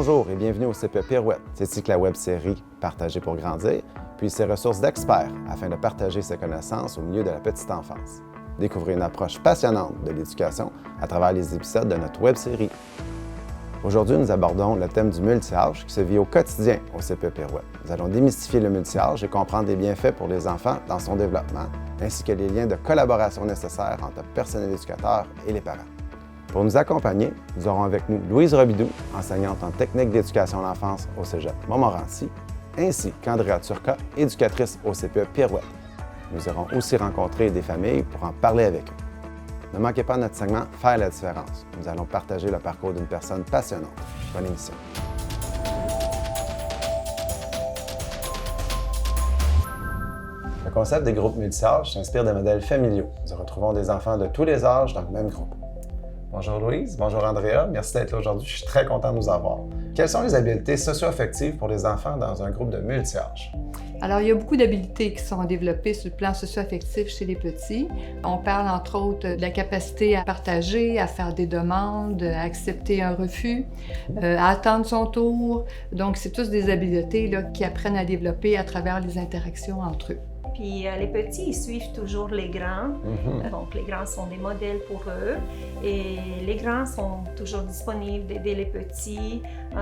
Bonjour et bienvenue au CPE Pirouette. C'est ici que la web-série Partager pour grandir puis ses ressources d'experts afin de partager ses connaissances au milieu de la petite enfance. Découvrez une approche passionnante de l'éducation à travers les épisodes de notre web-série. Aujourd'hui, nous abordons le thème du multi-âge qui se vit au quotidien au CPE Pirouette. Nous allons démystifier le multi-âge et comprendre les bienfaits pour les enfants dans son développement, ainsi que les liens de collaboration nécessaires entre le personnel éducateur et les parents. Pour nous accompagner, nous aurons avec nous Louise Robidoux, enseignante en technique d'éducation à l'enfance au Cégep Montmorency, ainsi qu'Andrea Turca, éducatrice au CPE Pirouette. Nous irons aussi rencontrer des familles pour en parler avec eux. Ne manquez pas notre segment « Faire la différence ». Nous allons partager le parcours d'une personne passionnante. Bonne émission. Le concept des groupes multi-âges s'inspire des modèles familiaux. Nous retrouvons des enfants de tous les âges dans le même groupe. Bonjour Louise, bonjour Andrea, merci d'être là aujourd'hui, je suis très content de nous avoir. Quelles sont les habiletés socio-affectives pour les enfants dans un groupe de multi-âges? Alors, il y a beaucoup d'habiletés qui sont développées sur le plan socio-affectif chez les petits. On parle entre autres de la capacité à partager, à faire des demandes, à accepter un refus, à attendre son tour. Donc, c'est tous des habiletés là, qui apprennent à développer à travers les interactions entre eux. Puis les petits, ils suivent toujours les grands. Donc, les grands sont des modèles pour eux. Et les grands sont toujours disponibles d'aider les petits.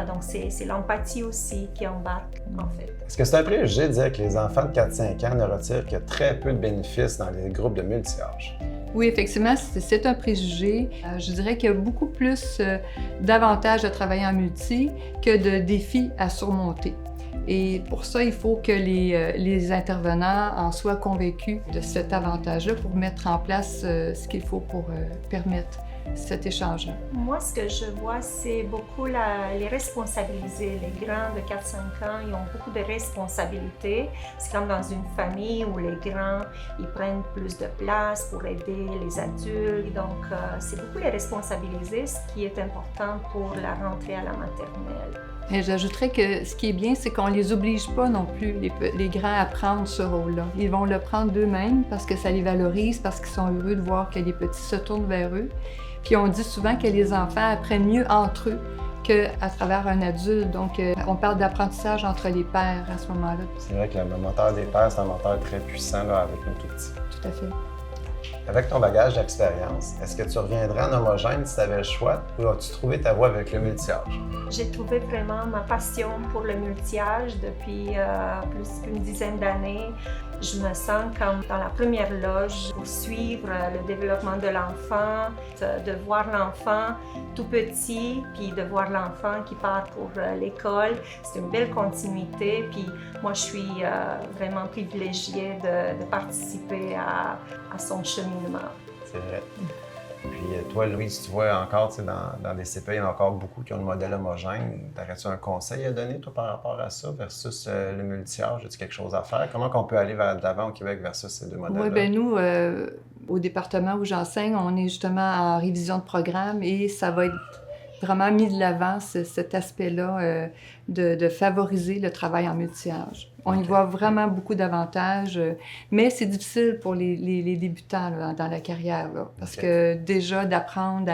Donc, c'est l'empathie aussi qui embarque, en fait. Est-ce que c'est un préjugé de dire que les enfants de 4-5 ans ne retirent que très peu de bénéfices dans les groupes de multi-âges? Oui, effectivement, c'est un préjugé. Je dirais qu'il y a beaucoup plus d'avantages à travailler en multi que de défis à surmonter. Et pour ça, il faut que les intervenants en soient convaincus de cet avantage-là pour mettre en place ce qu'il faut pour permettre cet échange-là. Moi, ce que je vois, c'est beaucoup les responsabiliser. Les grands de 4-5 ans, ils ont beaucoup de responsabilités. C'est comme dans une famille où les grands, ils prennent plus de place pour aider les adultes. Donc, c'est beaucoup les responsabiliser, ce qui est important pour la rentrée à la maternelle. Et j'ajouterais que ce qui est bien, c'est qu'on ne les oblige pas non plus, les grands, à prendre ce rôle-là. Ils vont le prendre d'eux-mêmes parce que ça les valorise, parce qu'ils sont heureux de voir que les petits se tournent vers eux. Puis on dit souvent que les enfants apprennent mieux entre eux qu'à travers un adulte. Donc, on parle d'apprentissage entre les pairs à ce moment-là. C'est vrai que le moteur des pairs, c'est un moteur très puissant là, avec nos tout-petits. Tout à fait. Avec ton bagage d'expérience, est-ce que tu reviendrais en homogène si tu avais le choix ou as-tu trouvé ta voie avec le multi-âge? J'ai trouvé vraiment ma passion pour le multi-âge depuis plus qu'une dizaine d'années. Je me sens comme dans la première loge pour suivre le développement de l'enfant, de voir l'enfant tout petit, puis de voir l'enfant qui part pour l'école. C'est une belle continuité, puis moi je suis vraiment privilégiée de participer à son cheminement. C'est vrai. Puis toi, Louise, tu vois encore, dans des CPE, il y en a encore beaucoup qui ont le modèle homogène. T'aurais-tu un conseil à donner, toi, par rapport à ça, versus le multi-âge? As-tu quelque chose à faire? Comment on peut aller vers l'avant au Québec versus ces deux modèles-là? Oui, bien nous, au département où j'enseigne, on est justement en révision de programme et ça va être vraiment mis de l'avant, cet aspect-là de favoriser le travail en multi-âge. On y voit vraiment beaucoup d'avantages, mais c'est difficile pour les débutants là, dans la carrière, là, parce que déjà d'apprendre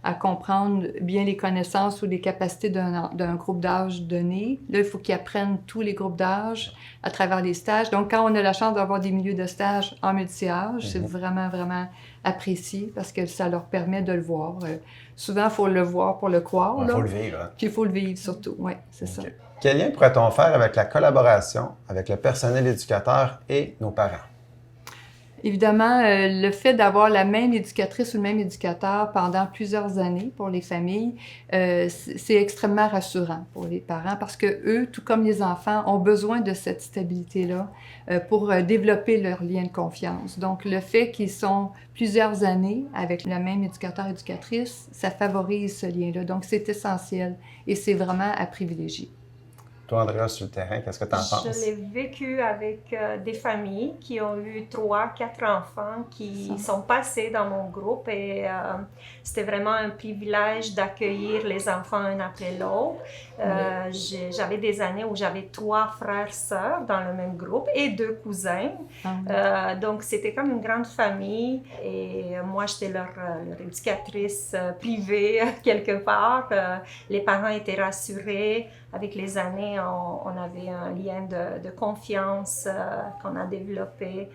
à comprendre bien les connaissances ou les capacités d'un groupe d'âge donné, là, il faut qu'ils apprennent tous les groupes d'âge à travers les stages. Donc, quand on a la chance d'avoir des milieux de stage en multi-âge, c'est vraiment, vraiment apprécié parce que ça leur permet de le voir. Souvent, il faut le voir pour le croire. Il faut le vivre. Hein? Puis il faut le vivre surtout, oui, c'est ça. Quel lien pourrait-on faire avec la collaboration avec le personnel éducateur et nos parents? Évidemment, le fait d'avoir la même éducatrice ou le même éducateur pendant plusieurs années pour les familles, c'est extrêmement rassurant pour les parents parce que eux, tout comme les enfants, ont besoin de cette stabilité-là pour développer leur lien de confiance. Donc, le fait qu'ils sont plusieurs années avec le même éducateur-éducatrice, ça favorise ce lien-là. Donc, c'est essentiel et c'est vraiment à privilégier. Toi, Andrea, sur le terrain, qu'est-ce que tu en penses? Je l'ai vécu avec des familles qui ont eu 3, 4 enfants qui sont passés dans mon groupe et c'était vraiment un privilège d'accueillir les enfants un après l'autre. J'avais des années où j'avais 3 frères-sœurs dans le même groupe et 2 cousins. Donc, c'était comme une grande famille et moi, j'étais leur éducatrice privée quelque part. Les parents étaient rassurés. Avec les années, on avait un lien de confiance qu'on a développé.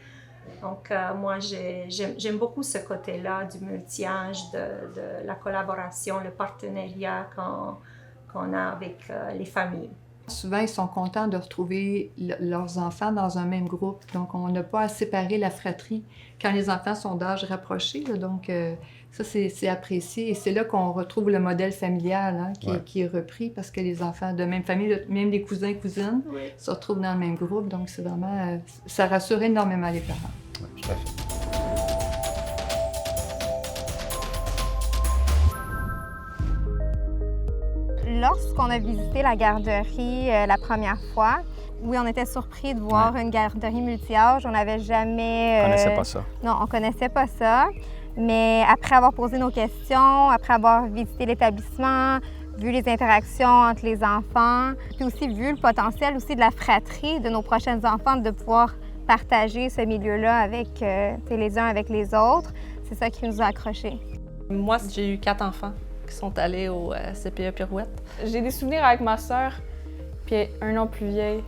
Donc, moi, j'aime beaucoup ce côté-là du multi-âge, de la collaboration, le partenariat qu'on a avec les familles. Souvent, ils sont contents de retrouver leurs enfants dans un même groupe. Donc, on n'a pas à séparer la fratrie quand les enfants sont d'âge rapproché. Là. Donc, ça, c'est apprécié. Et c'est là qu'on retrouve le modèle familial qui est repris parce que les enfants de même famille, même des cousins et cousines, se retrouvent dans le même groupe. Donc, c'est vraiment... ça rassure énormément les parents. Oui, tout à fait. Lorsqu'on a visité la garderie la première fois, oui, on était surpris de voir une garderie multi-âge. On n'avait jamais... On ne connaissait pas ça. Non, on ne connaissait pas ça. Mais après avoir posé nos questions, après avoir visité l'établissement, vu les interactions entre les enfants, puis aussi vu le potentiel aussi de la fratrie de nos prochains enfants, de pouvoir partager ce milieu-là avec les uns avec les autres, c'est ça qui nous a accrochés. Moi, j'ai eu 4 enfants qui sont allés au CPE Pirouette. J'ai des souvenirs avec ma sœur, puis 1 an plus vieille,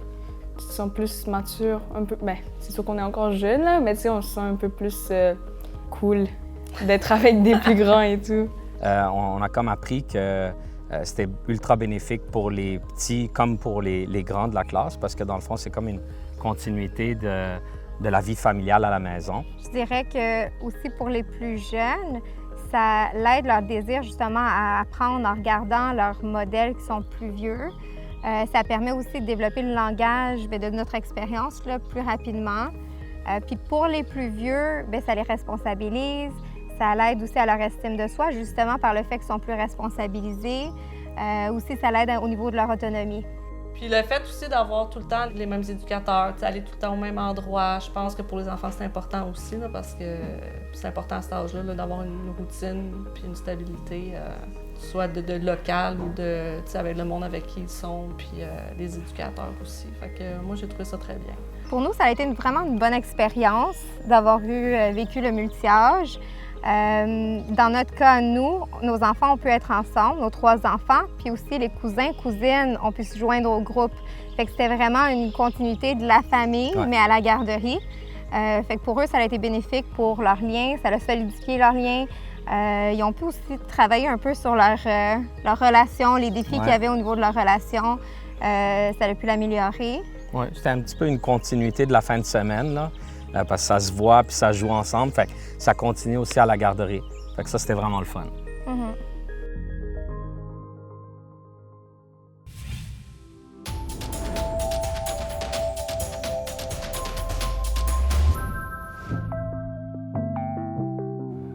qui sont plus matures, un peu. Ben, c'est sûr qu'on est encore jeunes, là, mais tu sais, on se sent un peu plus cool d'être avec des plus grands et tout. On a comme appris que c'était ultra bénéfique pour les petits comme pour les grands de la classe, parce que dans le fond, c'est comme une continuité de la vie familiale à la maison. Je dirais que aussi pour les plus jeunes, ça l'aide leur désir justement à apprendre en regardant leurs modèles qui sont plus vieux. Ça permet aussi de développer le langage de notre expérience là, plus rapidement. Puis pour les plus vieux, bien, ça les responsabilise. Ça l'aide aussi à leur estime de soi, justement par le fait qu'ils sont plus responsabilisés. Aussi, ça l'aide au niveau de leur autonomie. Puis le fait aussi d'avoir tout le temps les mêmes éducateurs, aller tout le temps au même endroit, je pense que pour les enfants, c'est important aussi, là, parce que c'est important à cet âge-là d'avoir une routine puis une stabilité, soit de local ou avec le monde avec qui ils sont, puis les éducateurs aussi. Fait que moi, j'ai trouvé ça très bien. Pour nous, ça a été vraiment une bonne expérience d'avoir vécu le multi-âge. Dans notre cas, nous, nos enfants ont pu être ensemble, nos 3 enfants, puis aussi les cousins, cousines ont pu se joindre au groupe. Fait que c'était vraiment une continuité de la famille, mais à la garderie. Fait que pour eux, ça a été bénéfique pour leur lien, ça a solidifié leur lien. Ils ont pu aussi travailler un peu sur leur relation, les défis qu'il y avait au niveau de leur relation. Ça a pu l'améliorer. Oui, c'était un petit peu une continuité de la fin de semaine, là. Parce que ça se voit puis ça joue ensemble. Fait que ça continue aussi à la garderie. Fait que ça, c'était vraiment le fun.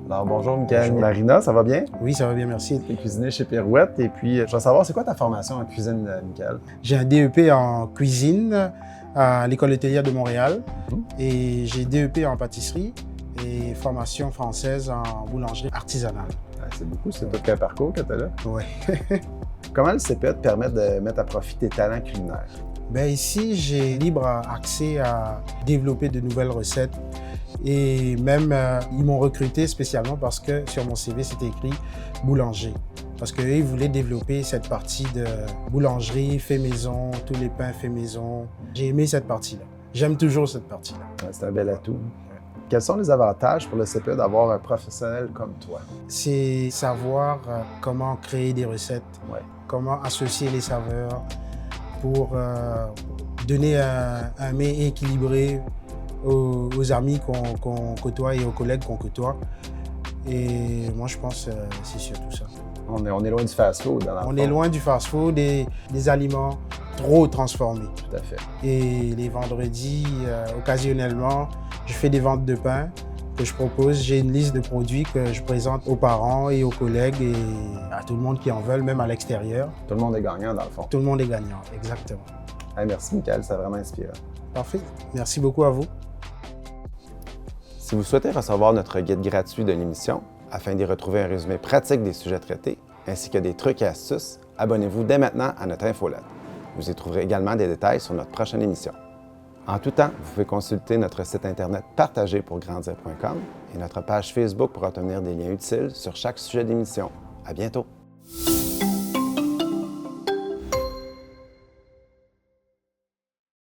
Alors, bonjour, Michael. Marina, ça va bien? Oui, ça va bien, merci. Tu es cuisinier chez Pirouette. Et puis, je veux savoir, c'est quoi ta formation en cuisine, Michael? J'ai un DEP en cuisine à l'École hôtelière de Montréal et j'ai DEP en pâtisserie et formation française en boulangerie artisanale. C'est beaucoup, c'est tout qu'un parcours que tu as là. Oui. Comment le CPE te permet de mettre à profit tes talents culinaires? Bien, ici, j'ai libre accès à développer de nouvelles recettes et même ils m'ont recruté spécialement parce que sur mon CV, c'était écrit boulanger. Parce qu'eux, ils voulaient développer cette partie de boulangerie, fait maison, tous les pains fait maison. J'ai aimé cette partie-là. J'aime toujours cette partie-là. Ouais, c'est un bel atout. Quels sont les avantages pour le CPE d'avoir un professionnel comme toi? C'est savoir comment créer des recettes, comment associer les saveurs pour donner un mets équilibré aux amis qu'on côtoie et aux collègues qu'on côtoie. Et moi, je pense que c'est surtout ça. On est loin du fast-food. On est loin du fast-food et des aliments trop transformés. Tout à fait. Et les vendredis, occasionnellement, je fais des ventes de pain que je propose. J'ai une liste de produits que je présente aux parents et aux collègues et à tout le monde qui en veulent, même à l'extérieur. Tout le monde est gagnant dans le fond. Tout le monde est gagnant, exactement. Hey, merci Michael, c'est vraiment inspirant. Parfait. Merci beaucoup à vous. Si vous souhaitez recevoir notre guide gratuit de l'émission, afin d'y retrouver un résumé pratique des sujets traités, ainsi que des trucs et astuces, abonnez-vous dès maintenant à notre infolette. Vous y trouverez également des détails sur notre prochaine émission. En tout temps, vous pouvez consulter notre site internet partagerpourgrandir.com et notre page Facebook pour obtenir des liens utiles sur chaque sujet d'émission. À bientôt!